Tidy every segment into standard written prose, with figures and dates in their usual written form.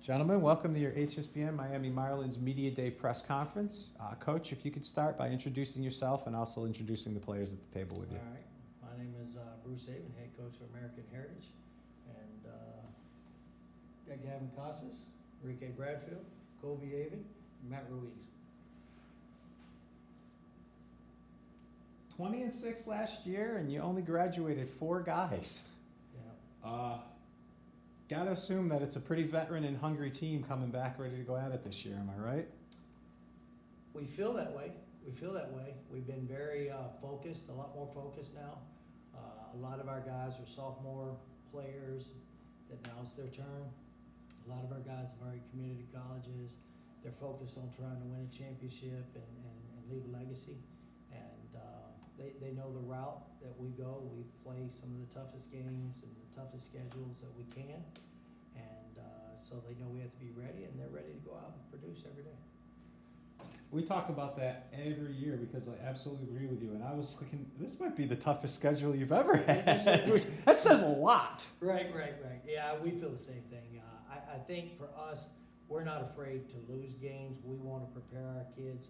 Gentlemen, welcome to your HSBN Miami Marlins Media Day press conference. Coach, if you could start by introducing yourself and also introducing the players at the table with you. All right. My name is Bruce Avon, head coach for American Heritage. And got Gavin Casas, Enrique Bradfield, Colby Avon, and Matt Ruiz. 20-6 last year, and you only graduated 4 guys. Yeah. Gotta assume that it's a pretty veteran and hungry team coming back ready to go at it this year, am I right? We feel that way. We've been very focused, a lot more focused now. A lot of our guys are sophomore players that now it's their turn. A lot of our guys have already committed to colleges. They're focused on trying to win a championship and leave a legacy. And they know the route that we go. We play some of the toughest games and the toughest schedules that we can. And so they know we have to be ready, and they're ready to go out and produce every day. We talk about that every year because I absolutely agree with you. And I was thinking, this might be the toughest schedule you've ever had. That says a lot. Right. Yeah, we feel the same thing. I think for us, we're not afraid to lose games. We want to prepare our kids.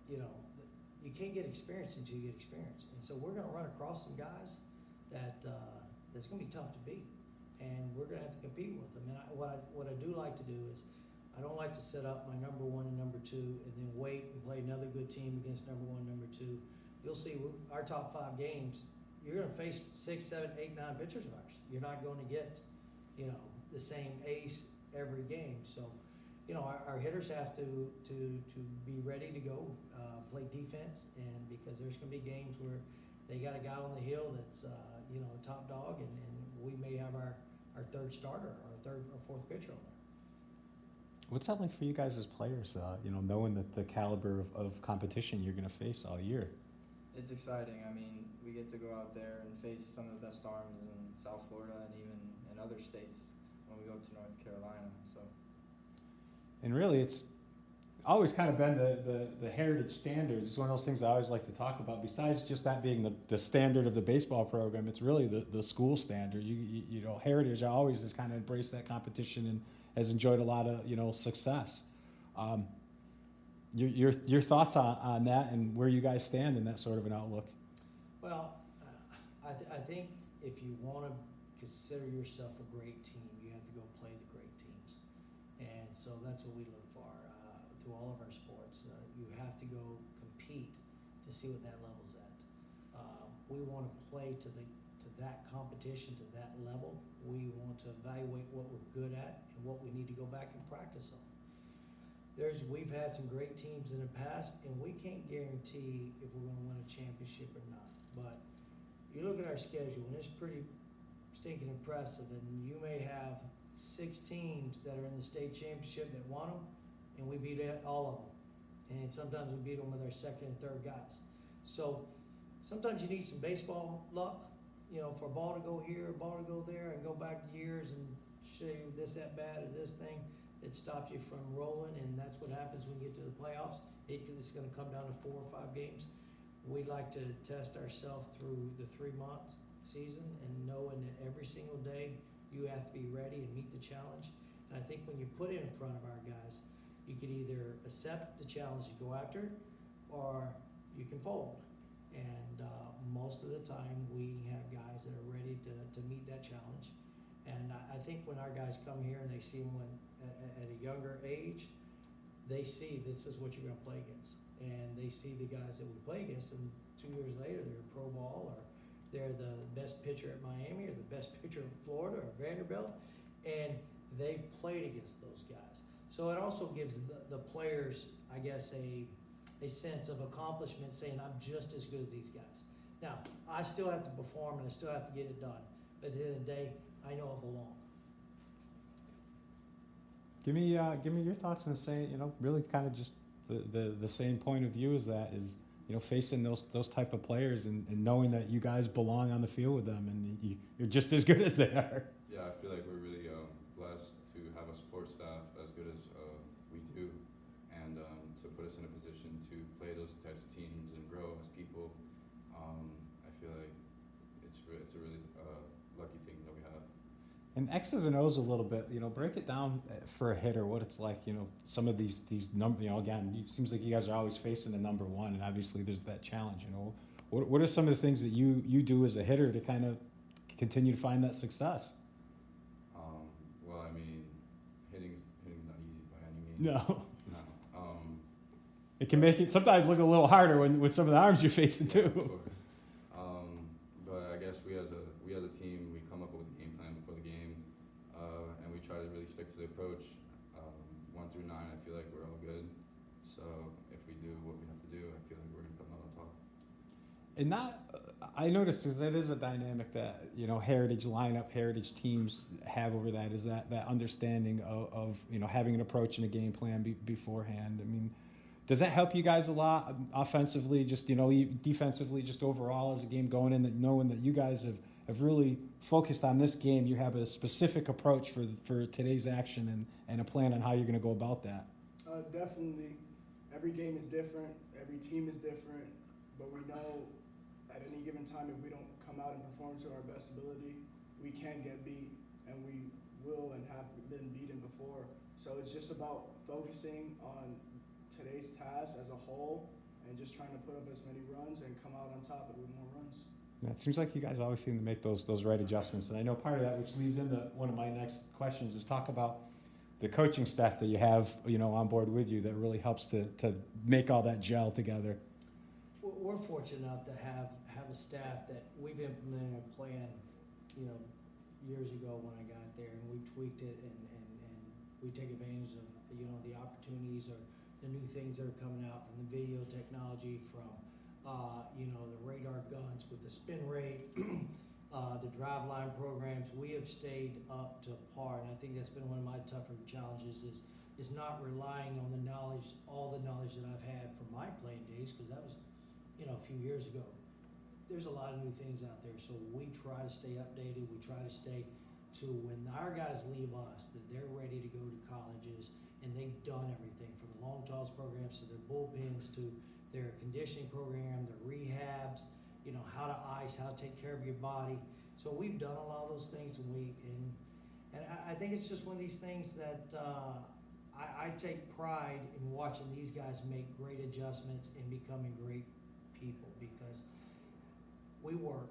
You know, you can't get experience until you get experience. And so we're going to run across some guys that's going to be tough to beat. And we're going to have to compete with them. And what I do like to do is, I don't like to set up my number 1 and number 2 and then wait and play another good team against number 1, number 2. You'll see our top 5 games, you're going to face 6, 7, 8, 9 pitchers of ours. You're not going to get, the same ace every game. So, our hitters have to be ready to go play defense, and because there's going to be games where they got a guy on the hill that's a top dog, and we may have our third starter, our third or fourth pitcher on there. What's that like for you guys as players, knowing that the caliber of competition you're going to face all year? It's exciting. I mean, we get to go out there and face some of the best arms in South Florida and even in other states when we go to North Carolina. So. And really, it's always kind of been the heritage standards. It's one of those things I always like to talk about. Besides just that being the standard of the baseball program, it's really the school standard. Heritage always has kind of embraced that competition and has enjoyed a lot of success. Your thoughts on that and where you guys stand in that sort of an outlook? Well, I think if you want to consider yourself a great team, you have to go play the great teams. And so that's what we look for through all of our sports. You have to go compete to see what that level's at. We want to play to that competition, to that level. We want to evaluate what we're good at and what we need to go back and practice on. We've had some great teams in the past, and we can't guarantee if we're going to win a championship or not. But you look at our schedule, and it's pretty stinking impressive. And you may have 6 teams that are in the state championship that won them, and we beat all of them. And sometimes we beat them with our second and third guys. So sometimes you need some baseball luck, for a ball to go here, a ball to go there, and go back years and show you this at bat or this thing that stops you from rolling. And that's what happens when you get to the playoffs. It's going to come down to 4 or 5 games. We'd like to test ourselves through the 3-month season and knowing that every single day you have to be ready and meet the challenge. And I think when you put it in front of our guys, you could either accept the challenge you go after, or you can fold. And most of the time we have guys that are ready to meet that challenge. And I think when our guys come here and they see them at a younger age, they see this is what you're going to play against. And they see the guys that we play against, and 2 years later they're pro ball, or they're the best pitcher at Miami, or the best pitcher at Florida or Vanderbilt, and they've played against those guys. So it also gives the players, I guess, a sense of accomplishment, saying I'm just as good as these guys. Now, I still have to perform and I still have to get it done. But at the end of the day, I know I belong. Give me your thoughts on saying, really kind of just the same point of view as that is, facing those type of players and knowing that you guys belong on the field with them and you're just as good as they are. Yeah, I feel like we're really blessed to have a support staff as good as we do, and to put us in a position to play those types of teams and grow as people. I feel like it's a really lucky thing that we have. And X's and O's a little bit, break it down for a hitter, what it's like, some of these number, again, it seems like you guys are always facing the number one, and obviously there's that challenge, What are some of the things that you do as a hitter to kind of continue to find that success? Well, I mean, hitting's not easy by any means. No. No. It can make it sometimes look a little harder with some of the arms you're facing Yeah, too. of course. But I guess we as a team, we come up with a game plan before the game, and we try to really stick to the approach. 1 through 9, I feel like we're all good. So if we do what we have to do, I feel like we're gonna come out on top. And I noticed because that is a dynamic that heritage lineup, heritage teams have over that is that understanding of having an approach and a game plan beforehand. I mean, does that help you guys a lot offensively, just defensively, just overall as a game going in, that knowing that you guys have really focused on this game, you have a specific approach for today's action and a plan on how you're going to go about that? Definitely. Every game is different. Every team is different. But we know at any given time, if we don't come out and perform to our best ability, we can get beat, and we will and have been beaten before. So it's just about focusing on today's task as a whole and just trying to put up as many runs and come out on top with more runs. Yeah, it seems like you guys always seem to make those right adjustments, and I know part of that, which leads into one of my next questions, is talk about the coaching staff that you have, on board with you that really helps to make all that gel together. We're fortunate enough to have a staff that we've implemented a plan, years ago when I got there, and we tweaked it and we take advantage of, the opportunities or the new things that are coming out from the video technology, from, the radar guns with the spin rate, the drive line programs. We have stayed up to par, and I think that's been one of my tougher challenges is not relying on all the knowledge that I've had from my playing days, because that was, a few years ago. There's a lot of new things out there, so we try to stay updated. We try to stay to when our guys leave us, that they're ready to go to colleges, and they've done everything from the long toss programs to their bullpens to their conditioning program, their rehabs, how to ice, how to take care of your body. So we've done a lot of those things, and I think it's just one of these things that I take pride in watching these guys make great adjustments and becoming great people, because we work,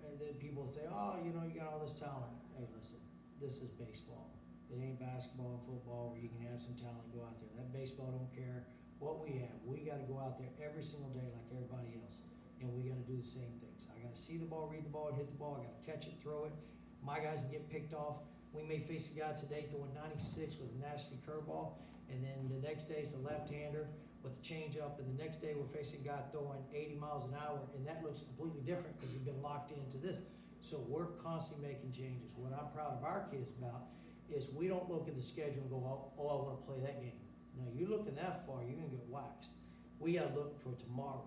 and then people say, oh, you got all this talent. Hey, listen, this is baseball. It ain't basketball and football where you can have some talent and go out there. That baseball don't care what we have. We got to go out there every single day like everybody else, and we got to do the same things. I got to see the ball, read the ball, and hit the ball. I got to catch it, throw it. My guys can get picked off. We may face a guy today throwing 96 with a nasty curveball, and then the next day it's a left-hander with a changeup, and the next day we're facing a guy throwing 80 miles an hour, and that looks completely different because we've been locked into this. So we're constantly making changes. What I'm proud of our kids about is we don't look at the schedule and go, oh, I want to play that game. No, you're looking that far, you're going to get waxed. We got to look for tomorrow.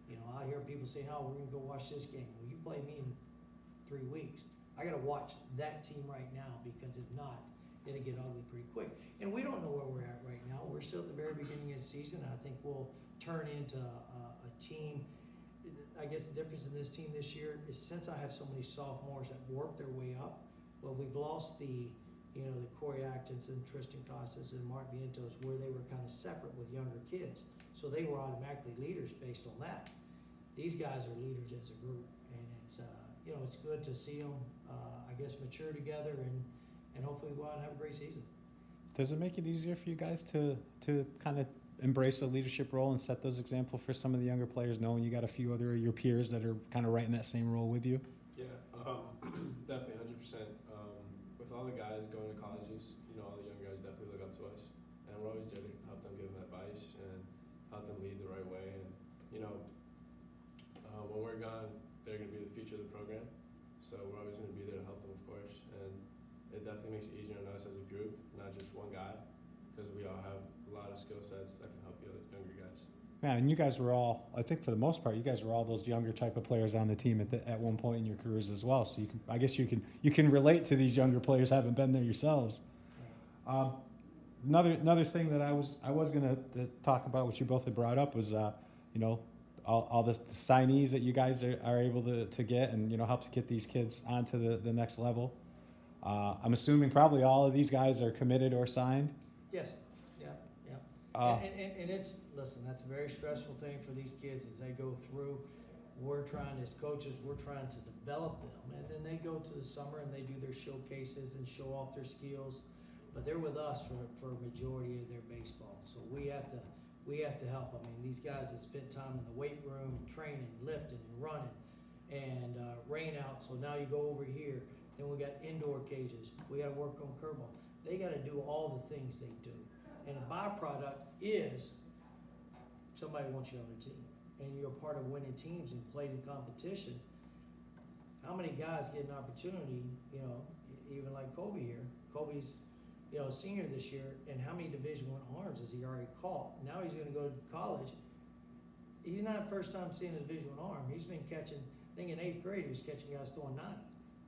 I hear people saying, oh, we're going to go watch this game. Well, you play me in 3 weeks. I got to watch that team right now, because if not, it'll get ugly pretty quick. And we don't know where we're at right now. We're still at the very beginning of the season, and I think we'll turn into a team. I guess the difference in this team this year is, since I have so many sophomores that work their way up, well, we've lost the Corey Actons and Tristan Casas and Mark Vientos, where they were kind of separate with younger kids. So they were automatically leaders based on that. These guys are leaders as a group, and it's good to see them, mature together and hopefully go out and have a great season. Does it make it easier for you guys to kind of embrace a leadership role and set those examples for some of the younger players, knowing you got a few other of your peers that are kind of right in that same role with you? Yeah, definitely 100%. With all the guys going to colleges, all the young guys definitely look up to us, and we're always there to help them, give them advice and help them lead the right way. And when we're gone, they're going to be the future of the program, so we're always going to be there to help them, of course. And it definitely makes it easier on us as a group, not just one guy, because we all have a lot of skill sets that can help the other younger guys. Yeah, and you guys were all, I think for the most part, you guys were all those younger type of players on the team at one point in your careers as well. So I guess you can relate to these younger players, having been there yourselves. Another thing that I was going to talk about, which you both had brought up, was all the signees that you guys are able to get, and help to get these kids onto the next level. I'm assuming probably all of these guys are committed or signed. Yes, yeah, yeah. Uh, And it's, listen, that's a very stressful thing for these kids as they go through. We're trying, as coaches, we're trying to develop them. And then they go to the summer and they do their showcases and show off their skills. But they're with us for a majority of their baseball. So we have to help them. I mean, these guys have spent time in the weight room and training, lifting and running, and rain out. So now you go over here. Then we got indoor cages. We got to work on curveball. They got to do all the things they do. And a byproduct is somebody wants you on their team. And you're a part of winning teams and played in competition. How many guys get an opportunity, you know, even like Kobe here. Kobe's, you know, a senior this year, and how many Division I arms has he already caught? Now he's going to go to college. He's not first time seeing a Division I arm. He's been catching, I think in 8th grade he was catching guys throwing 90.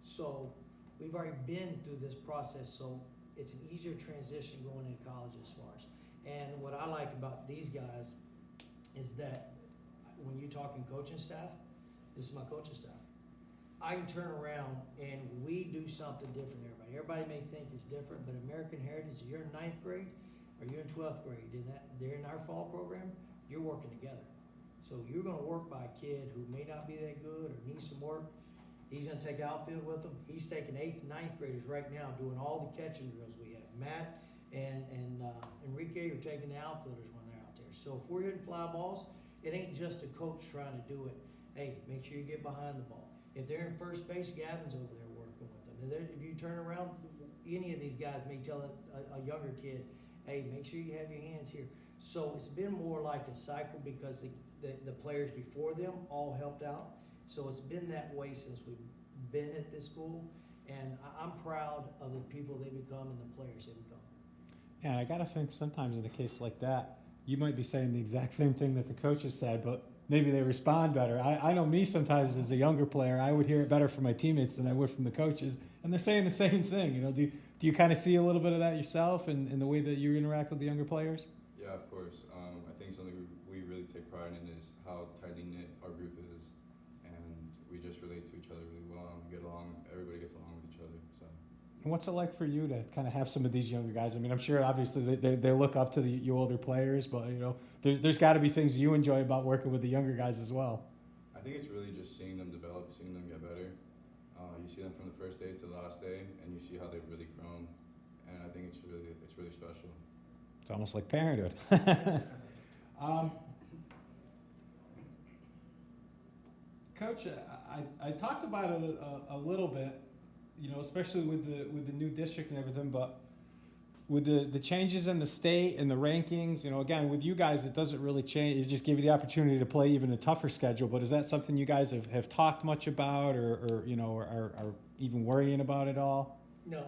So we've already been through this process, so it's an easier transition going into college as far as. And what I like about these guys is that when you're talking coaching staff, this is my coaching staff. I can turn around and we do something different than everybody. Everybody may think it's different, but American Heritage, you're in 9th grade or you're in 12th grade, they're in our fall program, you're working together. So you're gonna work by a kid who may not be that good or needs some work. He's gonna take outfield with them. He's taking 8th and 9th graders right now doing all the catching drills we have. Matt and Enrique are taking the outfielders when they're out there. So if we're hitting fly balls, it ain't just a coach trying to do it. Hey, make sure you get behind the ball. If they're in first base, Gavin's over there working with them. If you turn around, any of these guys may tell a younger kid, hey, make sure you have your hands here. So it's been more like a cycle because the players before them all helped out. So it's been that way since we've been at this school. And I'm proud of the people they become and the players they become. And I gotta think sometimes in a case like that, you might be saying the exact same thing that the coaches said, but maybe they respond better. I know me sometimes as a younger player, I would hear it better from my teammates than I would from the coaches, and they're saying the same thing. You know, do you kind of see a little bit of that yourself in the way that you interact with the younger players? Yeah, of course. I think something we really take pride in is how tightly knit our group is, and we just relate to each other really well, and we get along. Everybody gets along with each other. So. And what's it like for you to kind of have some of these younger guys? I mean, I'm sure obviously they look up to you older players, but you know, there's got to be things you enjoy about working with the younger guys as well. I think it's really just seeing them develop, seeing them get better. You see them from the first day to the last day, and you see how they've really grown, and I think it's really special. It's almost like parenthood. Coach, I talked about it a little bit, you know, especially with the new district and everything, but with the changes in the state and the rankings, you know, again, with you guys, it doesn't really change. It just give you the opportunity to play even a tougher schedule. But is that something you guys have talked much about or you know, are even worrying about at all? No,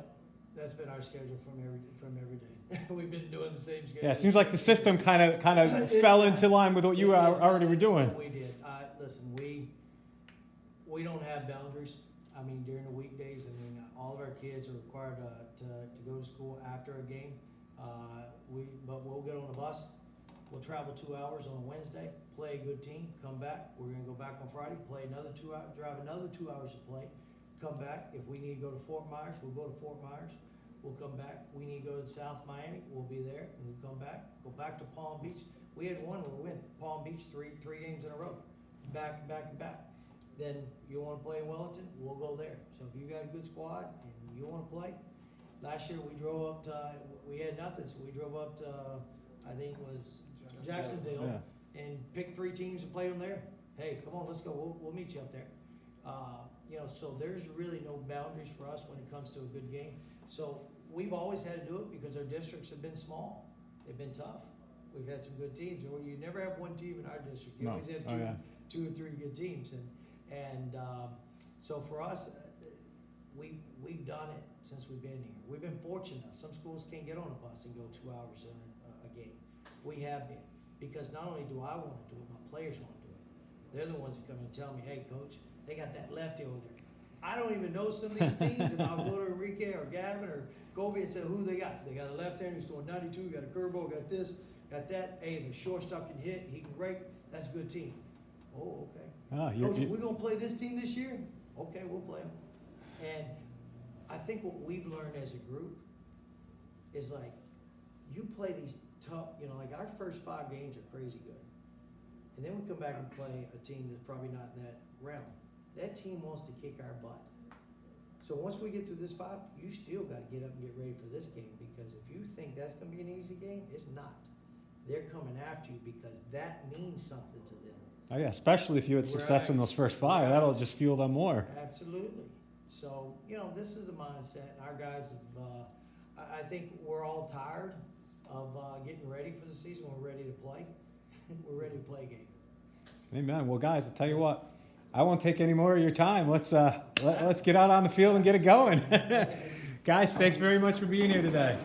that's been our schedule from every day. We've been doing the same schedule. Yeah, it seems like the system kind of fell into line with what you already were doing. We did. Listen, we don't have boundaries. I mean, during the weekdays, I mean, all of our kids are required to go to school after a game. But we'll get on a bus. We'll travel 2 hours on a Wednesday, play a good team, come back. We're going to go back on Friday, play another 2 hours, drive another 2 hours to play, come back. If we need to go to Fort Myers, we'll go to Fort Myers. We'll come back. We need to go to South Miami. We'll be there, and we'll come back. Go back to Palm Beach. We had one where we went to Palm Beach three games in a row, back to back to back. Then you want to play in Wellington, we'll go there. So if you got a good squad and you want to play, last year we drove up to, we had nothing, so we drove up to, I think it was Jacksonville, and picked 3 teams and played them there. Hey, come on, let's go. We'll meet you up there. You know, so there's really no boundaries for us when it comes to a good game. So we've always had to do it because our districts have been small. They've been tough. We've had some good teams. You never have one team in our district. You always have two or three good teams. And so for us, we've done it since we've been here. We've been fortunate enough. Some schools can't get on a bus and go 2 hours in a game. We have been, because not only do I want to do it, my players want to do it. They're the ones that come and tell me, hey, coach, they got that lefty over there. I don't even know some of these teams, and I'll go to Enrique or Gavin or Kobe and say who they got. They got a left-hander who's throwing 92, got a curveball, got this, got that. Hey, the shortstop can hit, he can rake. That's a good team. Oh, okay. Coach, we're going to play this team this year? Okay, we'll play them. And I think what we've learned as a group is like, you play these tough, you know, like our first 5 games are crazy good. And then we come back and play a team that's probably not in that realm. That team wants to kick our butt. So once we get through this 5, you still gotta get up and get ready for this game, because if you think that's gonna be an easy game, it's not. They're coming after you because that means something to them. Oh yeah, especially if you had success in Right. those first 5, that'll just fuel them more. Absolutely. So, you know, this is a mindset, and our guys have, I think we're all tired of getting ready for the season. We're ready to play. We're ready to play a game. Amen. Well, guys, I'll tell you what, I won't take any more of your time. Let's get out on the field and get it going. Guys, thanks very much for being here today.